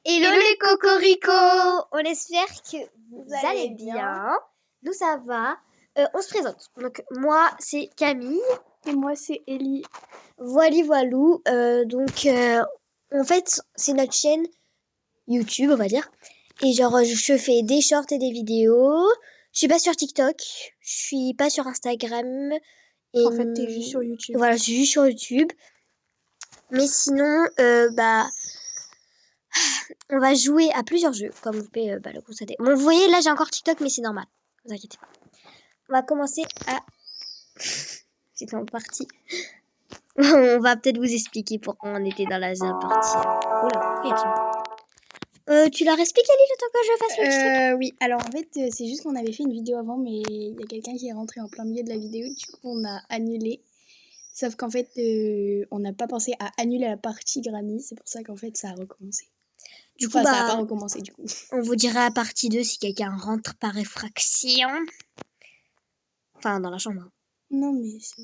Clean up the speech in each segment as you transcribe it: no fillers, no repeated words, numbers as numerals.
Hello les cocoricots. On espère que vous allez bien. Nous ça va. On se présente. Donc moi c'est Camille. Et moi c'est Ellie. Voilou. En fait c'est notre chaîne YouTube on va dire. Et genre je fais des shorts et des vidéos. Je suis pas sur TikTok. Je suis pas sur Instagram. Et En fait t'es juste sur YouTube. Voilà, je suis juste sur YouTube. Mais sinon on va jouer à plusieurs jeux, comme vous pouvez le constater. Bon, vous voyez, là, j'ai encore TikTok, mais c'est normal. Ne vous inquiétez pas. On va commencer à... C'était en partie. On va peut-être vous expliquer pourquoi on était dans la partie. Oula, pourquoi y a-t-il tu leur expliques, Ali, le temps que je fasse le TikTok Oui, alors en fait c'est juste qu'on avait fait une vidéo avant, mais il y a quelqu'un qui est rentré en plein milieu de la vidéo, du coup on a annulé. Sauf qu'en fait on n'a pas pensé à annuler la partie Granny, c'est pour ça qu'en fait ça a recommencé. Du coup, ça n'a pas recommencé du coup. On vous dira à partie 2 si quelqu'un rentre par effraction. Enfin, dans la chambre. Non mais c'est...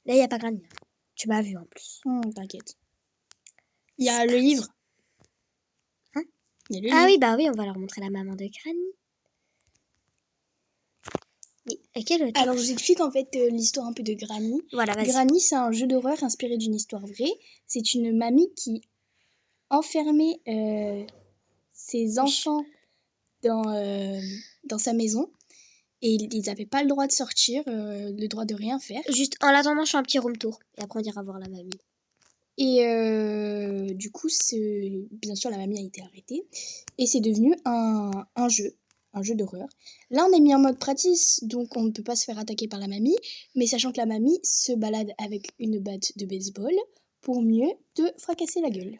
Là, il n'y a pas Granny. Tu m'as vu en plus. T'inquiète. Il y a le livre. Hein? Il y a le livre. Oui, bah oui, on va leur montrer la maman de Granny. Alors je vous explique en fait l'histoire un peu de Granny. Voilà, vas-y. Granny, c'est un jeu d'horreur inspiré d'une histoire vraie. C'est une mamie qui enfermait ses enfants dans sa maison et ils n'avaient pas le droit de sortir, le droit de rien faire. Juste en attendant, je fais un petit room tour et après on ira voir la mamie. Et du coup, bien sûr, la mamie a été arrêtée et c'est devenu un jeu d'horreur. Là, on est mis en mode practice, donc on ne peut pas se faire attaquer par la mamie, mais sachant que la mamie se balade avec une batte de baseball pour mieux te fracasser la gueule.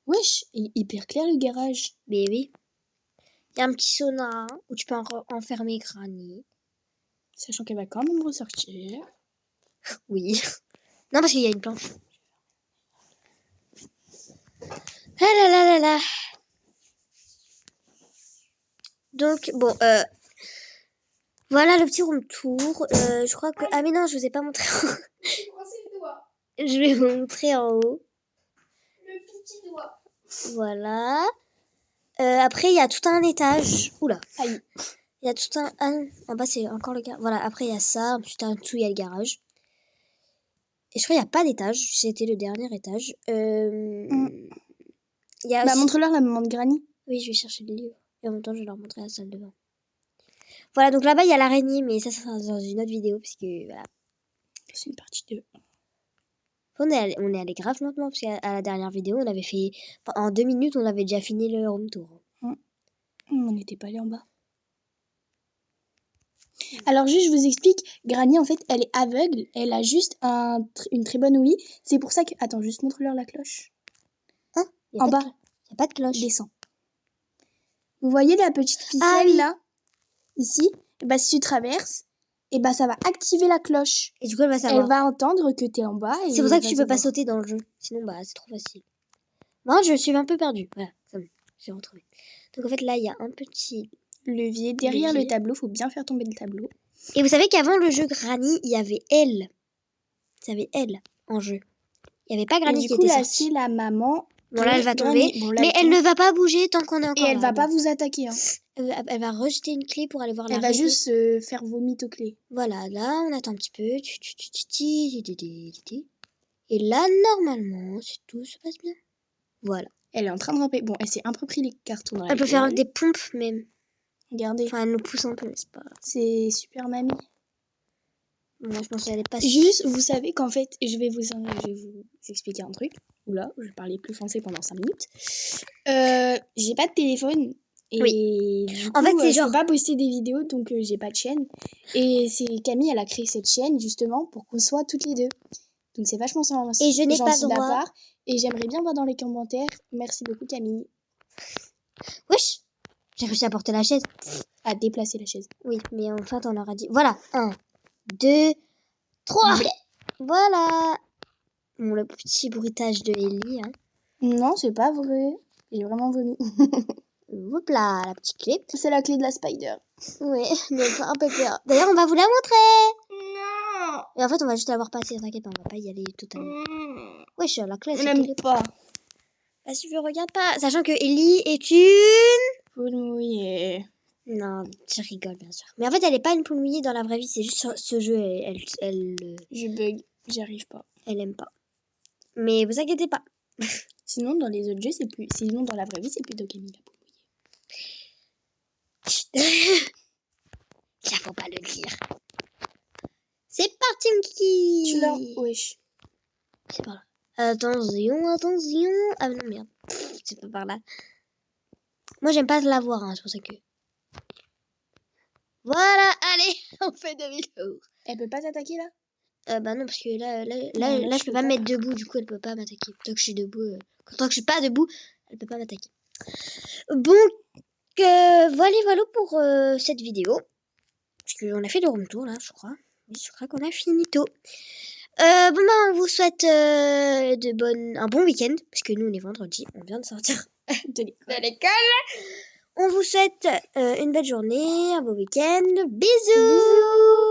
Wesh, hyper clair le garage. Mais oui. Il y a un petit sauna où tu peux enfermer Granny. Sachant qu'elle va quand même ressortir. Oui. Non, parce qu'il y a une planche. Ah là là là là. Donc, bon, voilà le petit room tour. Je crois que... Ah mais non, je vous ai pas montré. Je vais vous montrer en haut. Le petit doigt. Voilà. Après, il y a tout un étage. Oula. Aïe. Il y a tout un... Ah non, en bas, c'est encore le garage. Voilà, après, il y a ça. Ensuite, en dessous, il y a le garage. Et je crois qu'il n'y a pas d'étage. C'était le dernier étage. Il y a aussi... montre-leur la maman de Granny. Oui, je vais chercher le livre. Et en même temps, je vais leur montrer la salle de bain. Voilà, donc là-bas, il y a l'araignée, mais ça sera dans une autre vidéo, parce que, voilà. C'est une partie 2. On est allé grave lentement, parce qu'à la dernière vidéo, on avait fait... En 2 minutes, on avait déjà fini le room tour. On n'était pas allé en bas. Alors juste, je vous explique. Granny, en fait, elle est aveugle. Elle a juste une très bonne ouïe. C'est pour ça que... Attends, juste montre-leur la cloche. Hein? En bas. Il n'y a pas de cloche. Descends. Vous voyez la petite ficelle oui. là? Ici. Et bah, si tu traverses, et bah, ça va activer la cloche. Et du coup, elle va savoir. Elle va entendre que t'es en bas. C'est pour ça que tu peux pas sauter dans le jeu. Sinon, bah, c'est trop facile. Moi, je suis un peu perdue. Voilà, ça me... j'ai retrouvé. Donc, en fait, là, il y a un petit... levier. Derrière le tableau, faut bien faire tomber le tableau. Et vous savez qu'avant le jeu Granny, il y avait elle. Il y avait elle en jeu. Il n'y avait pas Granny qui était sortie. Du coup, là, c'est la maman. Bon, là, elle va tomber. Bon, là, mais elle ne va pas bouger tant qu'on est encore là. Et elle va pas vous attaquer. Hein. Elle va rejeter une clé pour aller voir la Elle va juste faire vomir aux clés. Voilà, là, on attend un petit peu. Et là, normalement, si tout se passe bien. Voilà. Elle est en train de ramper. Bon, elle s'est un peu pris les cartons dans la Elle peut faire des pompes, même. Regardez. Enfin, elle nous pousse un peu, n'est-ce pas? C'est super mamie. Moi, je pense qu'elle est pas... Juste, vous savez qu'en fait, je vais vous expliquer un truc. Oula, je vais parler plus français pendant 5 minutes. J'ai pas de téléphone. Et oui. Du coup, en fait, c'est je peux pas poster des vidéos, donc j'ai pas de chaîne. Et c'est Camille, elle a créé cette chaîne, justement, pour qu'on soit toutes les deux. Donc c'est vachement sympa. Et je n'ai pas droit. Et j'aimerais bien voir dans les commentaires. Merci beaucoup, Camille. Wesh, j'ai réussi à porter la chaise. À déplacer la chaise. Oui, mais en fait, on aura dit... Voilà, 1, 2, 3. Voilà. Bon, le petit bruitage de Ellie. Hein. Non, c'est pas vrai. J'ai vraiment vomi. Hop là, la petite clé. C'est la clé de la spider. Oui, mais un peu peur. D'ailleurs, on va vous la montrer. Non. Et en fait, on va juste la voir passer, t'inquiète pas, on va pas y aller totalement. Wesh, la clé, on n'aime pas. Bah, si je regarde pas. Sachant que Ellie est une... Poule mouillée. Non, je rigole, bien sûr. Mais en fait, elle est pas une poule mouillée dans la vraie vie. C'est juste ce jeu, Je bug, j'y arrive pas. elle aime pas. Mais vous inquiétez pas. Sinon, dans les autres jeux, c'est plus... Sinon, dans la vraie vie, c'est plutôt Camille, la poule mouillée. Ça faut pas le dire. C'est parti, mon kiki. Tu l'as? Wesh. C'est par là. Attention, attention. Ah non, merde. C'est pas par là. Moi, j'aime pas la voir, hein, c'est pour ça que... Voilà, allez, on fait demi-tour. Elle peut pas t'attaquer, là? Bah non, parce que là, Non, je peux pas me mettre debout, du coup, elle peut pas m'attaquer. Tant que je suis debout, tant que je suis pas debout, elle peut pas m'attaquer. Donc, voilà pour cette vidéo. Parce qu'on a fait le room tour, là, je crois. Oui, je crois qu'on a finito. Bon, bah, on vous souhaite un bon week-end. Parce que nous, on est vendredi, on vient de sortir De l'école. de l'école. On vous souhaite une belle journée, un beau week-end. Bisous.